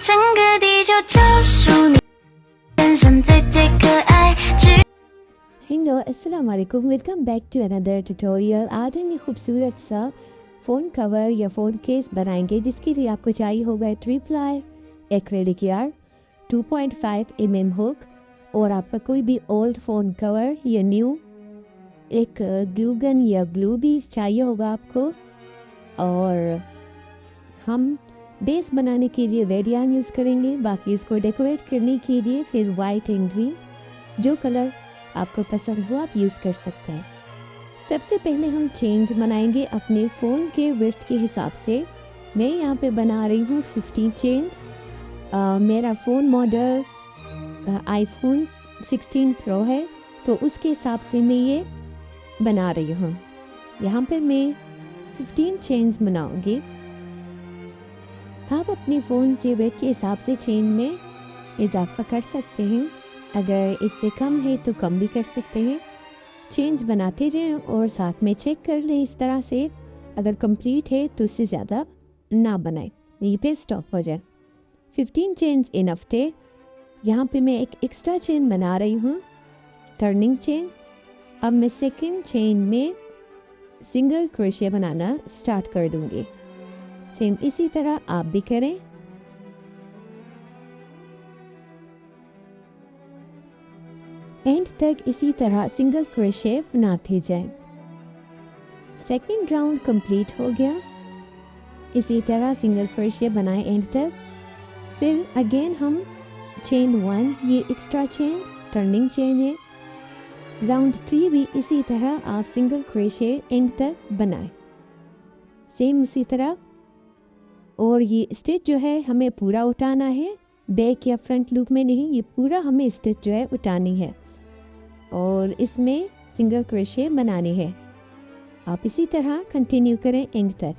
整个地球就属你，天生最最可爱。हेलो अस्सलाम वालेकुम, welcome back to another tutorial. आज हम ये खूबसूरत सा फ़ोन कवर या फ़ोन केस बनाएंगे, जिसके लिए आपको चाहिए होगा 3 ply acrylic yarn, 2.5 mm hook और आपका कोई भी ओल्ड फ़ोन कवर या न्यू, एक ग्लू गन या ग्लू भी चाहिए होगा आपको। और हम बेस बनाने के लिए रेड यार्न यूज़ करेंगे, बाकी इसको डेकोरेट करने के लिए फिर वाइट एंड ग्रीन, जो कलर आपको पसंद हो आप यूज़ कर सकते हैं। सबसे पहले हम चेन्स बनाएंगे अपने फ़ोन के विड्थ के हिसाब से। मैं यहाँ पे बना रही हूँ 15 चेन्स। मेरा फ़ोन मॉडल आईफोन 16 प्रो है, तो उसके हिसाब से मैं ये बना रही हूँ। यहाँ पे मैं 15 चेन्स बनाऊँगी। आप अपने फ़ोन के वेट के हिसाब से चेन में इजाफा कर सकते हैं, अगर इससे कम है तो कम भी कर सकते हैं। चेन्स बनाते जाएं और साथ में चेक कर लें इस तरह से, अगर कंप्लीट है तो उससे ज़्यादा ना बनाएं, यहीं पे स्टॉप हो जाए। 15 चेन्स इनफ थे। यहाँ पे मैं एक एक्स्ट्रा चेन बना रही हूँ, टर्निंग चेन। अब मैं सेकंड चेन में सिंगल क्रोशे बनाना स्टार्ट कर दूँगी। सेम इसी तरह आप भी करें। एंड तक इसी तरह सिंगल क्रोशे बनाते जाएं। सेकंड राउंड कंप्लीट हो गया। इसी तरह सिंगल क्रोशे बनाएं एंड तक। फिर अगेन हम चेन 1, ये एक्स्ट्रा चेन टर्निंग चेन है। राउंड 3 भी इसी तरह आप सिंगल क्रोशे एंड तक बनाएं, सेम उसी तरह। और ये स्टिच जो है हमें पूरा उठाना है, बैक या फ्रंट लूप में नहीं, ये पूरा हमें स्टिच जो है उठानी है और इसमें सिंगल क्रोशे बनाने हैं। आप इसी तरह कंटिन्यू करें एंड तक।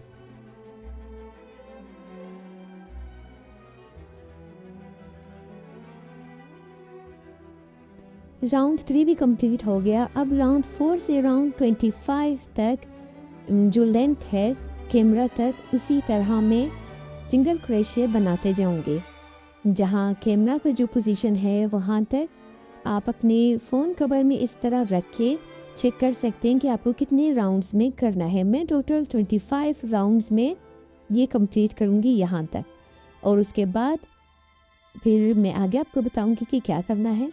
राउंड 3 भी कंप्लीट हो गया। अब राउंड 4 से राउंड 25 तक जो लेंथ है कैमरा तक, उसी तरह में सिंगल क्रोशे बनाते जाऊंगे। जहाँ कैमरा का जो पोजीशन है वहाँ तक आप अपने फ़ोन कवर में इस तरह रख के चेक कर सकते हैं कि आपको कितने राउंड्स में करना है। मैं टोटल 25 राउंड्स में ये कंप्लीट करूँगी यहाँ तक, और उसके बाद फिर मैं आगे आपको बताऊँगी कि क्या करना है।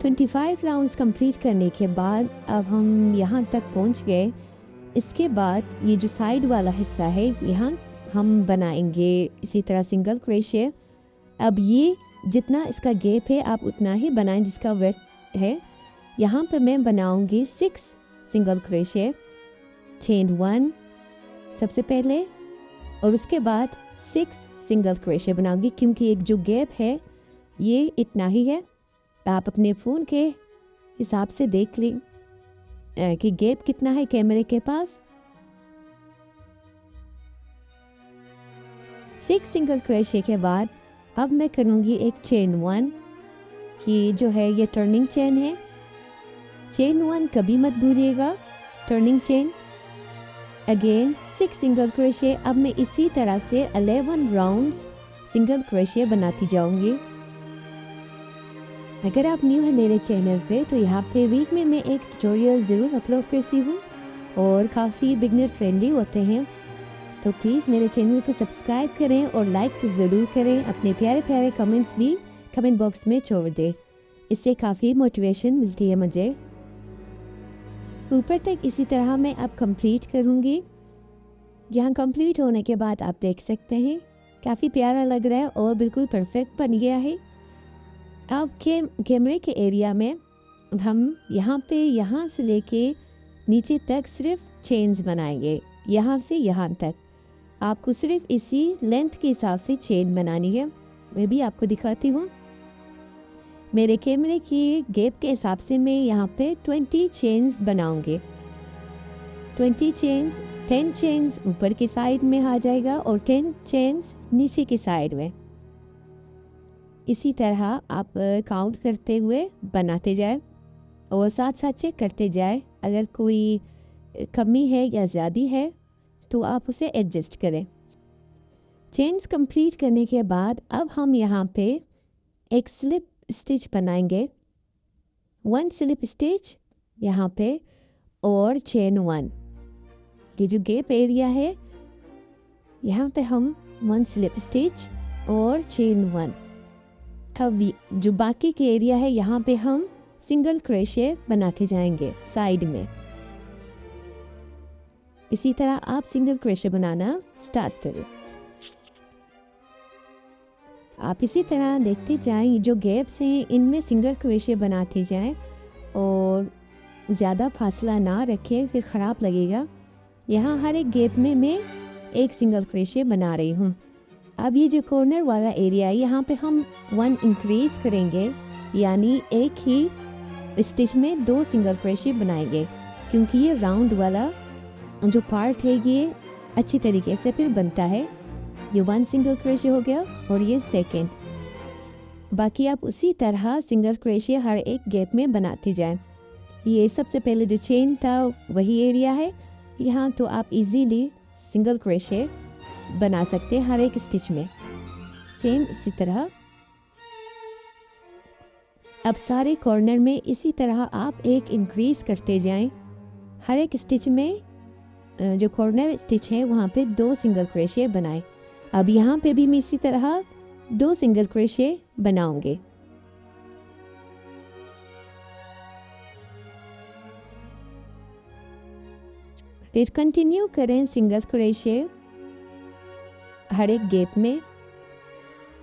$25 राउंड्स कंप्लीट करने के बाद अब हम यहाँ तक पहुँच गए। इसके बाद ये जो साइड वाला हिस्सा है, यहाँ हम बनाएंगे इसी तरह सिंगल क्रोशे। अब ये जितना इसका गैप है आप उतना ही बनाएं जिसका वेट है। यहाँ पे मैं बनाऊंगी 6 सिंगल क्रोशे, चेन 1 सबसे पहले, और उसके बाद 6 सिंगल क्रोशे बनाऊंगी, क्योंकि एक जो गैप है ये इतना ही है। आप अपने फ़ोन के हिसाब से देख लें कि गैप कितना है कैमरे के पास। 6 सिंगल क्रोशे के बाद अब मैं करूँगी एक चेन 1। ये जो है ये टर्निंग चेन है। चेन 1 कभी मत भूलिएगा, turning chain. Again 6 single crochet. अब मैं इसी तरह से 11 राउंड्स सिंगल क्रोशे बनाती जाऊँगी। अगर आप न्यू है मेरे चैनल पे, तो यहाँ पे वीक में मैं एक ट्यूटोरियल ज़रूर अपलोड करती हूँ और काफ़ी बिगनर फ्रेंडली होते हैं, तो प्लीज़ मेरे चैनल को सब्सक्राइब करें और लाइक ज़रूर करें। अपने प्यारे प्यारे कमेंट्स भी कमेंट बॉक्स में छोड़ दें, इससे काफ़ी मोटिवेशन मिलती है मुझे। ऊपर तक इसी तरह मैं अब कंप्लीट करूँगी। यहाँ कंप्लीट होने के बाद आप देख सकते हैं काफ़ी प्यारा लग रहा है और बिल्कुल परफेक्ट बन गया है। अब कैमरे के एरिया में हम यहाँ पे यहाँ से लेके नीचे तक सिर्फ चेन्स बनाएंगे, यहाँ से यहाँ तक। आपको सिर्फ इसी लेंथ के हिसाब से चेन बनानी है। मैं भी आपको दिखाती हूँ। मेरे कैमरे की गैप के हिसाब से मैं यहाँ पे 20 चेन्स बनाऊंगे। 20 चेन्स, 10 चेन्स ऊपर की साइड में आ जाएगा और 10 चेन्स नीचे की साइड में। इसी तरह आप काउंट करते हुए बनाते जाए और साथ साथ चेक करते जाए। अगर कोई कमी है या ज़्यादा है तो आप उसे एडजस्ट करें। चेन्स कंप्लीट करने के बाद अब हम यहाँ पे एक स्लिप स्टिच बनाएंगे। 1 स्लिप स्टिच यहाँ पे और चेन 1। ये जो गैप एरिया है यहाँ पे हम 1 स्लिप स्टिच और चेन 1। अब जो बाकी के एरिया है यहाँ पे हम सिंगल क्रोशे बनाते जाएंगे साइड में। इसी तरह आप सिंगल क्रोशे बनाना स्टार्ट करें। आप इसी तरह देखते जाएं, जो गैप्स हैं इनमें सिंगल क्रोशे बनाते जाएं और ज़्यादा फासला ना रखें, फिर ख़राब लगेगा। यहाँ हर एक गैप में मैं एक सिंगल क्रोशे बना रही हूँ। अब ये जो कॉर्नर वाला एरिया है यहाँ पे हम 1 इंक्रीज़ करेंगे, यानी एक ही स्टिच में 2 सिंगल क्रोशे बनाएंगे, क्योंकि ये राउंड वाला जो पार्ट है ये अच्छी तरीके से फिर बनता है। ये 1 सिंगल क्रोशे हो गया और ये सेकेंड। बाकी आप उसी तरह सिंगल क्रोशे हर एक गैप में बनाते जाएं। ये सबसे पहले जो चेन था वही एरिया है यहाँ, तो आप इजीली सिंगल क्रोशे बना सकते हैं हर एक स्टिच में। सेम इसी तरह अब सारे कॉर्नर में इसी तरह आप एक इंक्रीज करते जाएं। हर एक स्टिच में जो कॉर्नर स्टिच है वहाँ पे 2 सिंगल क्रोशे बनाएं। अब यहाँ पे भी मैं इसी तरह 2 सिंगल क्रोशे बनाऊंगे। फिर कंटिन्यू करें सिंगल क्रोशे हर एक गैप में,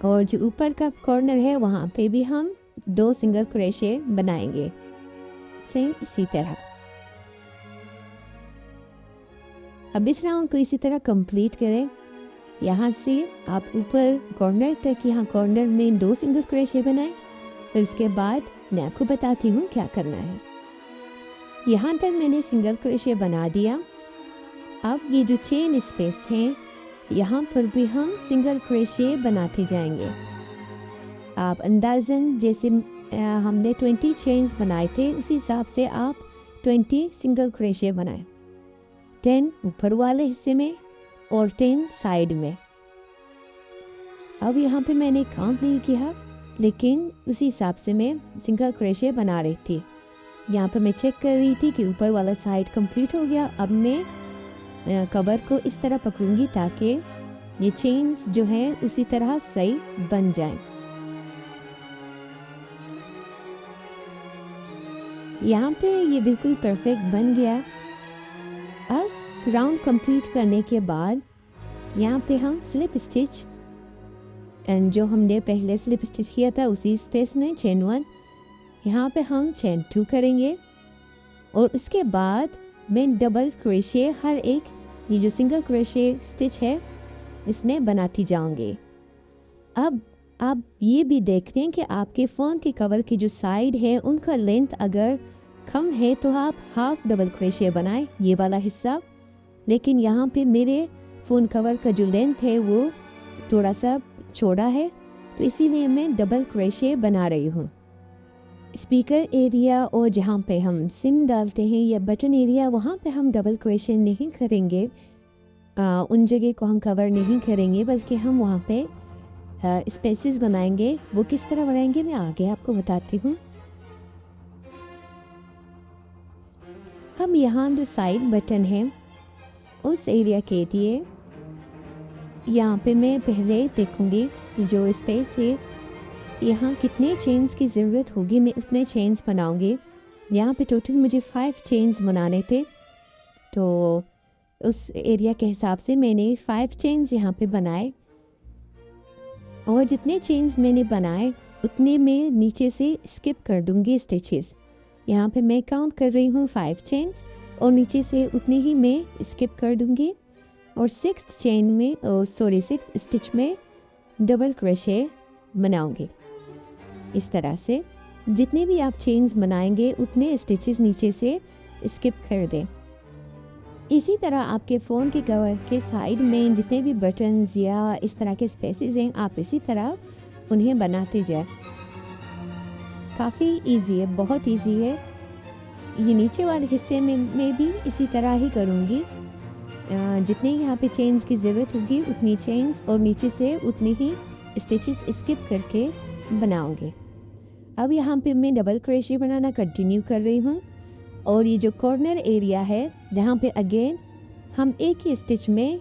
और जो ऊपर का कॉर्नर है वहाँ पे भी हम 2 सिंगल क्रोशे बनाएंगे। सेम इसी तरह अब इस राउंड को इसी तरह कंप्लीट करें। यहाँ से आप ऊपर कॉर्नर तक यहाँ कॉर्नर में 2 सिंगल क्रोशे बनाएं। फिर उसके बाद मैं आपको बताती हूँ क्या करना है। यहाँ तक मैंने सिंगल क्रोशे बना दिया। अब ये जो चेन स्पेस है यहाँ पर भी हम सिंगल क्रोशे बनाते जाएंगे। आप अंदाज़न जैसे हमने 20 चेन्स बनाए थे उसी हिसाब से आप 20 सिंगल क्रोशे बनाएं। 10 ऊपर वाले हिस्से में और 10 साइड में। अब यहाँ पे मैंने काउंट नहीं किया, लेकिन उसी हिसाब से मैं सिंगल क्रोशे बना रही थी। यहाँ पे मैं चेक कर रही थी कि ऊपर वाला साइड कंप्लीट हो गया। अब मैं कवर को इस तरह पकड़ूंगी ताकि ये चेन्स जो है उसी तरह सही बन जाएं। यहाँ पे ये बिल्कुल परफेक्ट बन गया। अब राउंड कंप्लीट करने के बाद यहाँ पे हम स्लिप स्टिच, एंड जो हमने पहले स्लिप स्टिच किया था उसी स्पेस में चेन 1, यहाँ पे हम चेन 2 करेंगे और उसके बाद मैं डबल क्रोशे हर एक ये जो सिंगल क्रोशे स्टिच है इसने बनाती जाऊंगी। अब आप ये भी देखते हैं कि आपके फ़ोन के कवर की जो साइड है उनका लेंथ अगर कम है तो आप हाफ डबल क्रोशे बनाएं ये वाला हिस्सा, लेकिन यहाँ पे मेरे फ़ोन कवर का जो लेंथ है वो थोड़ा सा छोटा है, तो इसीलिए मैं डबल क्रोशे बना रही हूँ। स्पीकर एरिया और जहाँ पे हम सिम डालते हैं या बटन एरिया वहाँ पे हम डबल क्रोशे नहीं करेंगे। उन जगह को हम कवर नहीं करेंगे, बल्कि हम वहाँ पे स्पेसेस बनाएंगे। वो किस तरह बनाएंगे मैं आगे आपको बताती हूँ। हम यहाँ जो साइड बटन है उस एरिया के लिए यहाँ पे मैं पहले देखूँगी जो स्पेस है यहाँ कितने चेन्स की ज़रूरत होगी, मैं उतने चेन्स बनाऊँगी। यहाँ पे टोटल मुझे 5 चेन्स बनाने थे, तो उस एरिया के हिसाब से मैंने 5 चेन्स यहाँ पे बनाए, और जितने चेन्स मैंने बनाए उतने मैं नीचे से स्किप कर दूँगी स्टिचेस। यहाँ पे मैं काउंट कर रही हूँ 5 चेन्स और नीचे से उतनी ही मैं स्किप कर दूँगी, और 6th चेन में 6th स्टिच में डबल क्रोशे बनाऊँगी। इस तरह से जितने भी आप चेन्स बनाएंगे उतने स्टिचेस नीचे से स्किप कर दें। इसी तरह आपके फ़ोन के कवर के साइड में जितने भी बटन्स या इस तरह के स्पेसेस हैं आप इसी तरह उन्हें बनाते जाए। काफ़ी इजी है, बहुत इजी है। ये नीचे वाले हिस्से में भी इसी तरह ही करूँगी। जितनी यहाँ पे चेन्स की ज़रूरत होगी उतनी चेन्स और नीचे से उतनी ही स्टिचेस स्किप करके बनाऊँगी। अब यहाँ पे मैं डबल क्रोशे बनाना कंटिन्यू कर रही हूँ और ये जो कॉर्नर एरिया है जहाँ पे अगेन हम एक ही स्टिच में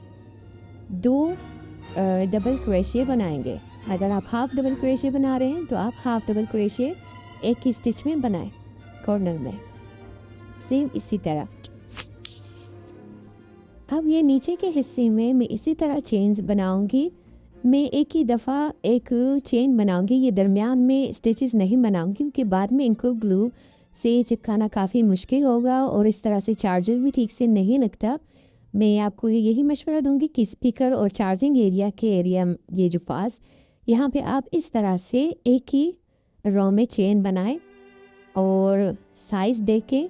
2 डबल क्रोशे बनाएंगे। अगर आप हाफ डबल क्रोशे बना रहे हैं तो आप हाफ डबल क्रोशे एक ही स्टिच में बनाएं कॉर्नर में, सेम इसी तरह। अब ये नीचे के हिस्से में मैं इसी तरह चेन्स बनाऊंगी। मैं एक ही दफ़ा एक चेन बनाऊंगी, ये दरमियान में स्टिचेस नहीं बनाऊंगी क्योंकि बाद में इनको ग्लू से चिपकाना काफ़ी मुश्किल होगा और इस तरह से चार्जर भी ठीक से नहीं लगता। मैं आपको यही मशवरा दूंगी कि स्पीकर और चार्जिंग एरिया के एरिया ये जो पास यहाँ पे आप इस तरह से एक ही रो में चेन बनाएं और साइज़ देखें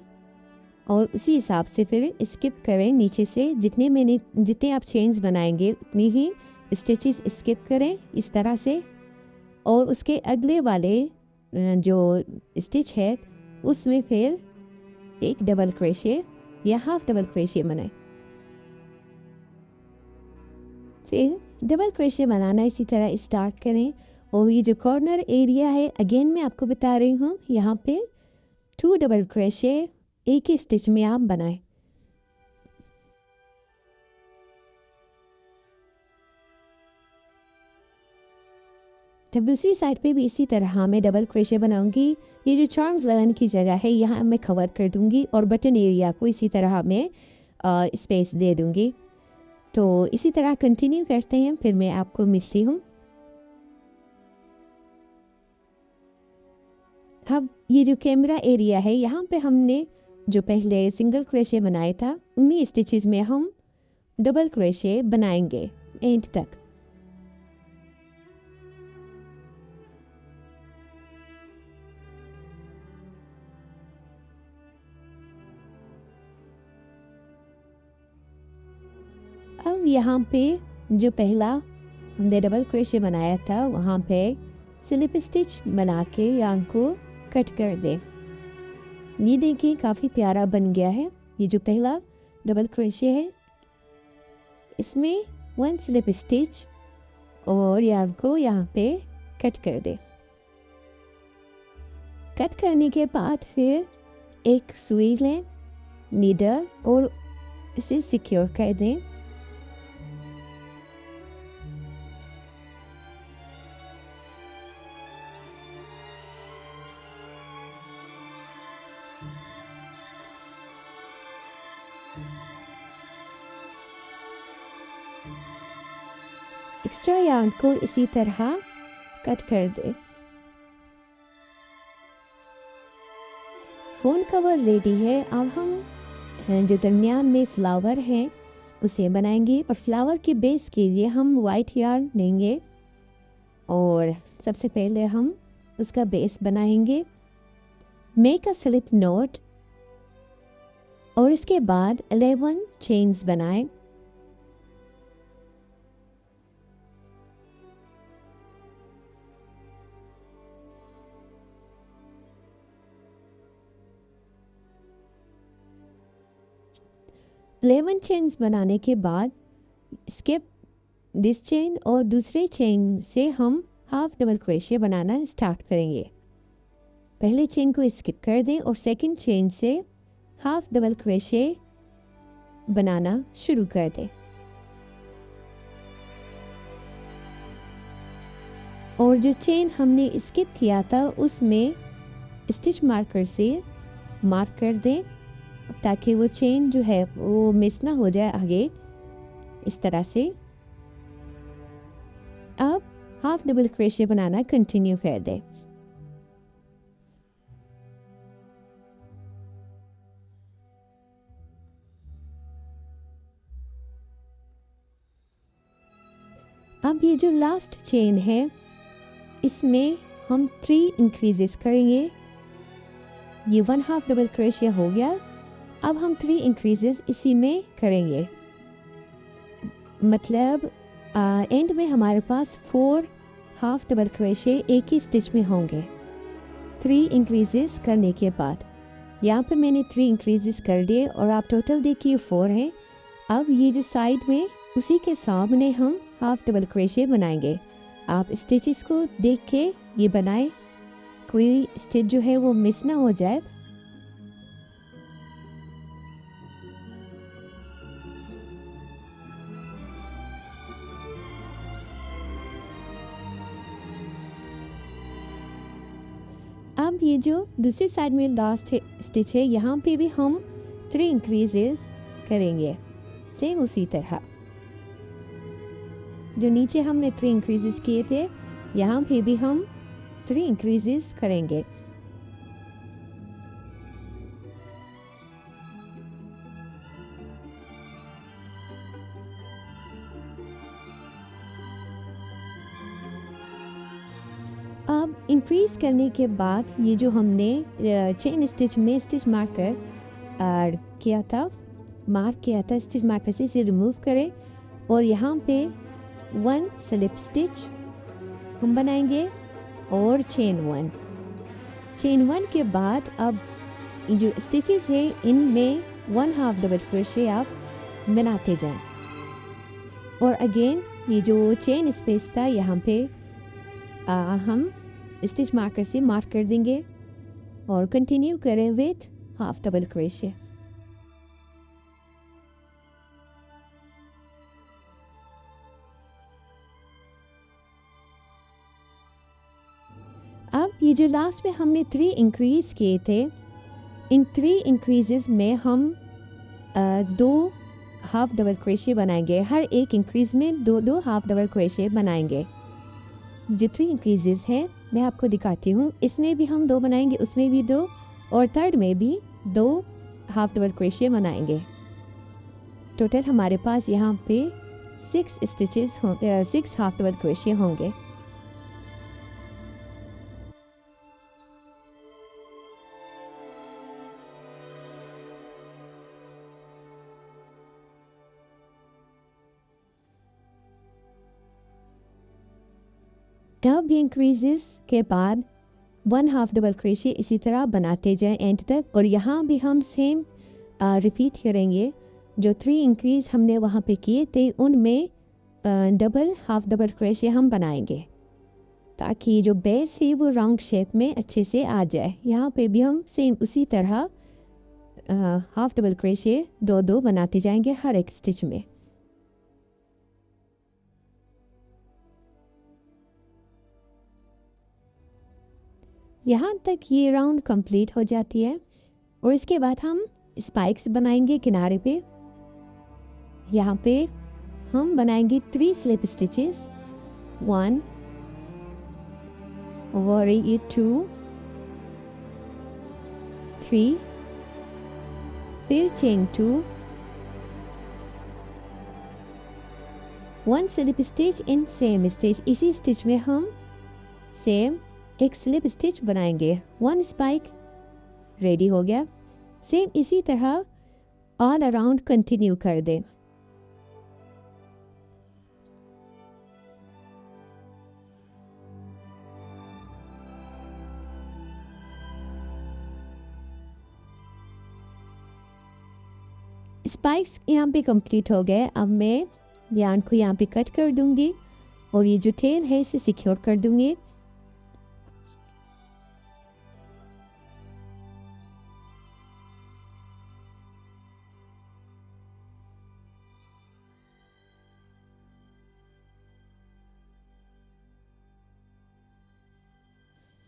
और उसी हिसाब से फिर स्किप करें नीचे से। जितने आप चेन्स बनाएंगे उतनी ही स्टिचेस स्किप करें इस तरह से और उसके अगले वाले जो स्टिच है उसमें फिर एक डबल क्रोशे या हाफ डबल क्रोशे बनाएं। फिर डबल क्रोशे बनाना इसी तरह स्टार्ट करें और ये जो कॉर्नर एरिया है अगेन मैं आपको बता रही हूँ, यहाँ पे 2 डबल क्रोशे एक ही स्टिच में आप बनाएं। तब दूसरी साइड पे भी इसी तरह मैं डबल क्रोशे बनाऊंगी। ये जो चार्म्स लगाने की जगह है यहाँ मैं कवर कर दूंगी और बटन एरिया को इसी तरह मैं स्पेस दे दूंगी। तो इसी तरह कंटिन्यू करते हैं, फिर मैं आपको मिलती हूँ। अब ये जो कैमरा एरिया है यहाँ पे हमने जो पहले सिंगल क्रोशे बनाया था उन्हीं स्टिचेस में हम डबल क्रोशे बनाएंगे एंड तक। अब यहाँ पे जो पहला हमने डबल क्रोशे बनाया था वहाँ पे स्लिप स्टिच बना के यार्न को कट कर दें। ये देखिए काफ़ी प्यारा बन गया है। ये जो पहला डबल क्रोशे है इसमें 1 स्लिप स्टिच और यार्न को यहाँ पे कट कर दें। कट करने के बाद फिर एक सुई लें, नीडल, और इसे सिक्योर कर दें। एक्स्ट्रा यार्न को इसी तरह कट कर दे। फ़ोन कवर रेडी है। अब हम जो दरमियान में फ्लावर है उसे बनाएंगे और फ्लावर के बेस के लिए हम वाइट यार्न लेंगे और सबसे पहले हम उसका बेस बनाएंगे। मेक अ स्लिप नॉट और इसके बाद 11 चेन्स बनाएं। लेवन चेन्स बनाने के बाद स्किप दिस चेन और दूसरे चेन से हम हाफ डबल क्रोशे बनाना स्टार्ट करेंगे। पहले चेन को स्किप कर दें और सेकंड चेन से हाफ डबल क्रोशे बनाना शुरू कर दें और जो चेन हमने स्किप किया था उसमें स्टिच मार्कर से मार्क कर दें ताकि वो चेन जो है वो मिस ना हो जाए आगे। इस तरह से अब हाफ डबल क्रोशे बनाना कंटिन्यू कर दें। अब ये जो लास्ट चेन है इसमें हम 3 इंक्रीजेस करेंगे। ये 1 हाफ डबल क्रोशे हो गया। अब हम 3 इंक्रीजेस इसी में करेंगे, मतलब एंड में हमारे पास 4 हाफ डबल क्रोशे एक ही स्टिच में होंगे 3 इंक्रीजेस करने के बाद। यहाँ पे मैंने 3 इंक्रीजेस कर दिए और आप टोटल देखिए 4 हैं। अब ये जो साइड में उसी के सामने हम हाफ डबल क्रोशे बनाएंगे। आप स्टिचेस को देख के ये बनाएं, कोई स्टिच जो है वो मिस ना हो जाए। अब ये जो दूसरी साइड में लास्ट स्टिच है, यहाँ पे भी हम 3 इंक्रीजेस करेंगे सेम उसी तरह। जो नीचे हमने 3 इंक्रीजेस किए थे, यहाँ पे भी हम 3 इंक्रीजेस करेंगे। अब इंक्रीज करने के बाद ये जो हमने चेन स्टिच में स्टिच मार्कर किया था, मार्क किया था स्टिच मार्कर से, इसे रिमूव करें और यहाँ पे 1 स्लिप स्टिच हम बनाएंगे और चेन 1 के बाद अब जो स्टिचेस है इनमें 1 हाफ डबल क्रोशे आप बनाते जाएं और अगेन ये जो चेन स्पेस था यहाँ पे हम स्टिच मार्कर से मार्क कर देंगे और कंटिन्यू करें विथ हाफ डबल क्रोशे। अब ये जो लास्ट में हमने 3 इंक्रीज किए थे, इन 3 इंक्रीजेस में हम 2 हाफ डबल क्रोशे बनाएंगे। हर एक इंक्रीज में 2 हाफ डबल क्रोशे बनाएंगे। जो 3 इंक्रीजेस हैं मैं आपको दिखाती हूँ। इसमें भी हम 2 बनाएंगे, उसमें भी 2 और थर्ड में भी 2 हाफ डबल क्रोशे बनाएंगे। टोटल हमारे पास यहाँ पे 6 स्टिचेस होंगे, 6 हाफ डबल क्रोशे होंगे। अब इंक्रीजेस के बाद 1 हाफ डबल क्रोशे इसी तरह बनाते जाएं एंड तक, और यहाँ भी हम सेम रिपीट करेंगे। जो 3 इंक्रीज हमने वहाँ पे किए थे उनमें डबल हाफ डबल क्रोशे हम बनाएंगे ताकि जो बेस है वो राउंड शेप में अच्छे से आ जाए। यहाँ पे भी हम सेम उसी तरह हाफ डबल क्रोशे 2 बनाते जाएंगे हर एक स्टिच में। यहाँ तक ये राउंड कंप्लीट हो जाती है और इसके बाद हम स्पाइक्स बनाएंगे किनारे पे। यहाँ पे हम बनाएंगे 3 स्लिप स्टिचेस, 1 और ये 2 3, फिर chain 2, 1 slip stitch in same stitch. इसी स्टिच में हम सेम एक स्लिप स्टिच बनाएंगे। 1 स्पाइक रेडी हो गया। सेम इसी तरह ऑल अराउंड कंटिन्यू कर दें। स्पाइक्स यहाँ पे कंप्लीट हो गए। अब मैं यार्न को यहाँ पे कट कर दूंगी और ये जो टेल है इसे सिक्योर कर दूंगी।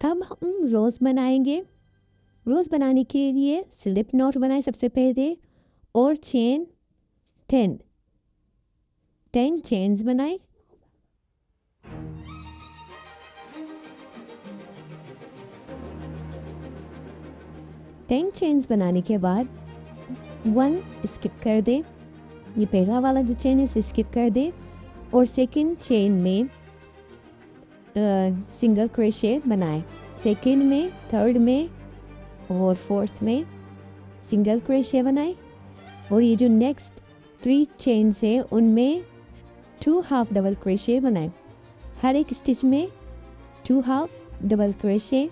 अब हम रोज़ बनाएंगे। रोज़ बनाने के लिए स्लिप नॉट बनाए सबसे पहले और चेन 10 चेन्स बनाए। टेन चेन्स बनाने के बाद 1 स्किप कर दे। ये पहला वाला जो चेन है इसे स्किप कर दे और सेकंड चेन में सिंगल क्रोशे बनाए। सेकंड में, थर्ड में और फोर्थ में सिंगल क्रोशे बनाए और ये जो नेक्स्ट 3 चेन्स है उनमें 2 हाफ डबल क्रोशे बनाए। हर एक स्टिच में 2 हाफ डबल क्रोशे।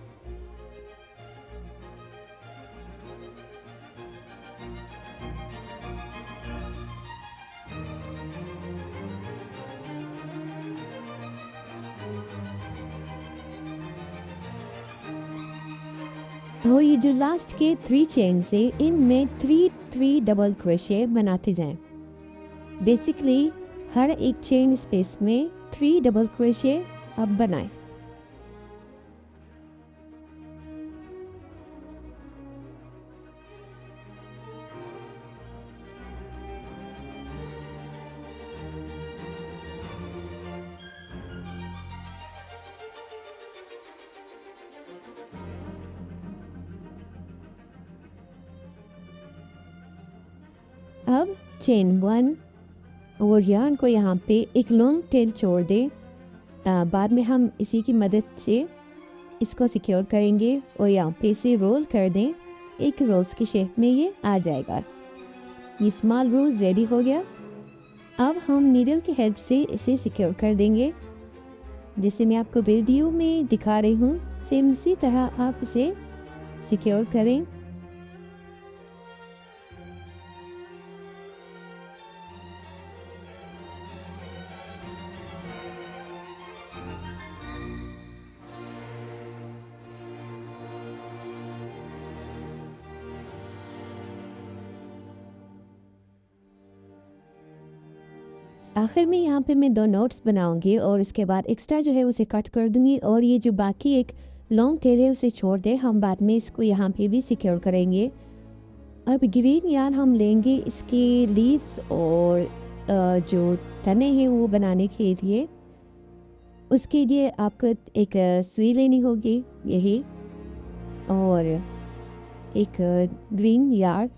और ये जो लास्ट के 3 चेन से इनमें 3 डबल क्रोशे बनाते जाएं। बेसिकली हर एक चेन स्पेस में 3 डबल क्रोशे आप बनाएं। अब चेन 1 और यार्न को यहाँ पे एक लॉन्ग टेल छोड़ दें। बाद में हम इसी की मदद से इसको सिक्योर करेंगे और यहाँ पे इसे रोल कर दें। एक रोज़ की शेप में ये आ जाएगा। ये स्मॉल रोज़ रेडी हो गया। अब हम नीडल की हेल्प से इसे सिक्योर कर देंगे, जैसे मैं आपको वीडियो में दिखा रही हूँ। सेम इसी तरह आप इसे सिक्योर करें। आखिर में यहाँ पे मैं 2 नोट्स बनाऊंगी और इसके बाद एक्स्ट्रा जो है उसे कट कर दूंगी और ये जो बाकी एक लॉन्ग टेल है उसे छोड़ दे। हम बाद में इसको यहाँ पे भी सिक्योर करेंगे। अब ग्रीन यार्न हम लेंगे इसके लीव्स और जो तने हैं वो बनाने के लिए। उसके लिए आपको एक सुई लेनी होगी यही, और एक ग्रीन यार्न।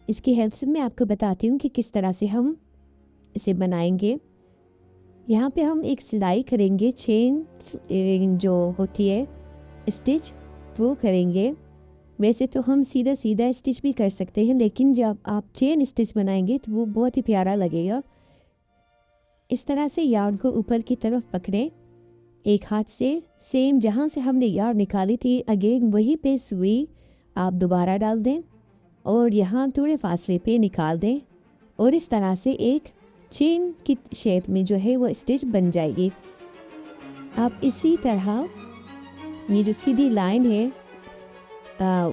इसकी हेल्प से मैं आपको बताती हूँ कि किस तरह से हम इसे बनाएंगे। यहाँ पे हम एक सिलाई करेंगे, चेन जो होती है स्टिच वो करेंगे। वैसे तो हम सीधा सीधा स्टिच भी कर सकते हैं, लेकिन जब आप चेन स्टिच बनाएंगे तो वो बहुत ही प्यारा लगेगा। इस तरह से यार्न को ऊपर की तरफ पकड़ें एक हाथ से। सेम जहाँ से हमने यार्न निकाली थी अगेन वहीं पे सुई आप दोबारा डाल दें और यहाँ थोड़े फासले पे निकाल दें और इस तरह से एक चेन की शेप में जो है वो स्टिच बन जाएगी। आप इसी तरह ये जो सीधी लाइन है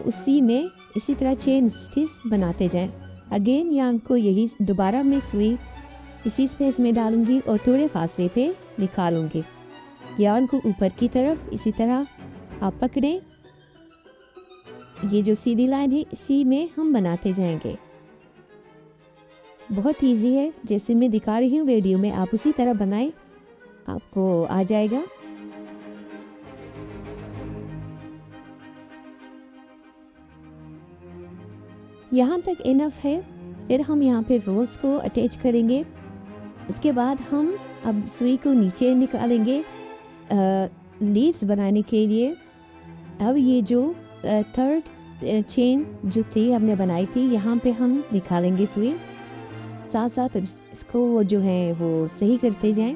उसी में इसी तरह चेन स्टिच बनाते जाएं। अगेन यहाँ को यही दोबारा मैं सुई इसी स्पेस में डालूंगी और थोड़े फासले पे निकालूंगी। यार्न को ऊपर की तरफ इसी तरह आप पकड़ें। ये जो सीधी लाइन है इसी में हम बनाते जाएंगे। बहुत इजी है, जैसे मैं दिखा रही हूँ वीडियो में, आप उसी तरह बनाएं, आपको आ जाएगा। यहाँ तक इनफ है। फिर हम यहाँ पे रोज़ को अटैच करेंगे। उसके बाद हम अब सुई को नीचे निकालेंगे लीव्स बनाने के लिए। अब ये जो थर्ड चेन जो थी हमने बनाई थी, यहाँ पे हम निकालेंगे सुई। साथ साथ इसको वो जो है वो सही करते जाएं।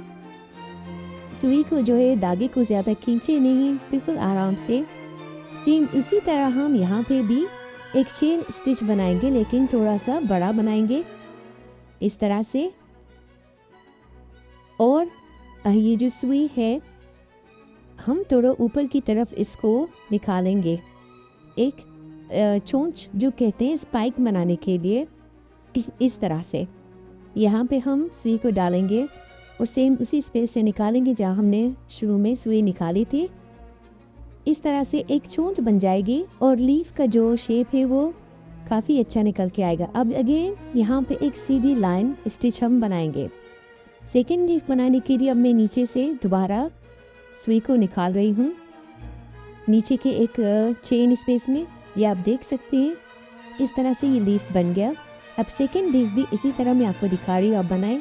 सुई को जो है धागे को ज़्यादा खींचे नहीं, बिल्कुल आराम से। सेम इसी तरह हम यहाँ पे भी एक चेन स्टिच बनाएंगे, लेकिन थोड़ा सा बड़ा बनाएंगे इस तरह से। और ये जो सुई है हम थोड़ा ऊपर की तरफ इसको निकालेंगे, एक चोंच जो कहते हैं स्पाइक बनाने के लिए। इस तरह से यहाँ पे हम सुई को डालेंगे और सेम उसी स्पेस से निकालेंगे जहाँ हमने शुरू में सुई निकाली थी। इस तरह से एक चोंच बन जाएगी और लीफ का जो शेप है वो काफ़ी अच्छा निकल के आएगा। अब अगेन यहाँ पे एक सीधी लाइन स्टिच हम बनाएंगे। सेकेंड लीफ बनाने के लिए अब मैं नीचे से दोबारा सुई को निकाल रही हूँ नीचे के एक चेन स्पेस में। ये आप देख सकते हैं इस तरह से ये लीफ बन गया। अब सेकेंड लीफ भी इसी तरह मैं आपको दिखा रही हूँ, आप बनाएं।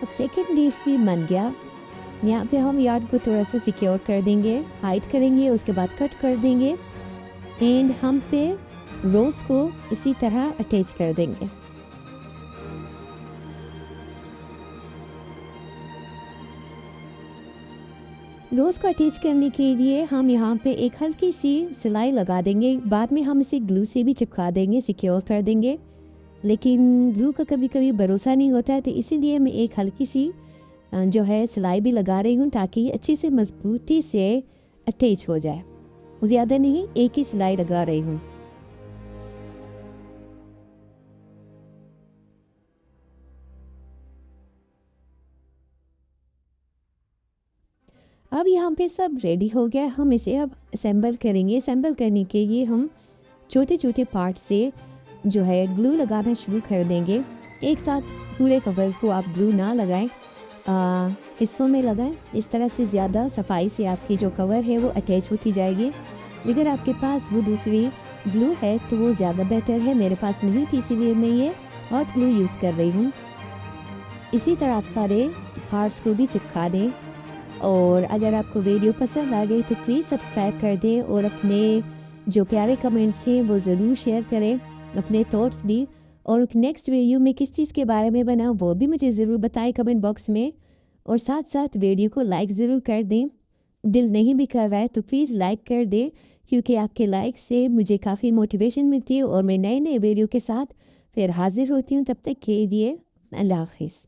अब सेकेंड लीफ भी बन गया। यहाँ पे हम यार्न को थोड़ा सा सिक्योर कर देंगे, हाइड करेंगे, उसके बाद कट कर देंगे एंड हम पे रोज़ को इसी तरह अटैच कर देंगे। रोज़ को अटैच करने के लिए हम यहाँ पे एक हल्की सी सिलाई लगा देंगे, बाद में हम इसे ग्लू से भी चिपका देंगे, सिक्योर कर देंगे। लेकिन ग्लू का कभी कभी भरोसा नहीं होता है, तो इसीलिए मैं एक हल्की सी जो है सिलाई भी लगा रही हूँ ताकि ये अच्छी से मजबूती से अटैच हो जाए। ज़्यादा नहीं, एक ही सिलाई लगा रही हूँ। अब यहाँ पे सब रेडी हो गया, हम इसे अब असेंबल करेंगे। असेंबल करने के लिए हम छोटे छोटे पार्ट से जो है ग्लू लगाना शुरू कर देंगे। एक साथ पूरे कवर को आप ग्लू ना लगाएं, हिस्सों में लगाएं। इस तरह से ज़्यादा सफाई से आपकी जो कवर है वो अटैच होती जाएगी। अगर आपके पास वो दूसरी ग्लू है तो वो ज़्यादा बेटर है। मेरे पास नहीं थी, इसीलिए मैं ये हॉट ग्लू यूज़ कर रही हूँ। इसी तरह आप सारे पार्ट्स को भी चिपका दें। और अगर आपको वीडियो पसंद आ गई तो प्लीज़ सब्सक्राइब कर दें और अपने जो प्यारे कमेंट्स हैं वो ज़रूर शेयर करें, अपने थॉट्स भी। और नेक्स्ट वीडियो में किस चीज़ के बारे में बनाऊँ वो भी मुझे ज़रूर बताएं कमेंट बॉक्स में। और साथ साथ वीडियो को लाइक ज़रूर कर दें। दिल नहीं भी कर रहा है तो प्लीज़ लाइक कर दें, क्योंकि आपके लाइक से मुझे काफ़ी मोटिवेशन मिलती है और मैं नए नए वीडियो के साथ फिर हाजिर होती हूँ। तब तक के लिए अल्लाह हाफिज़।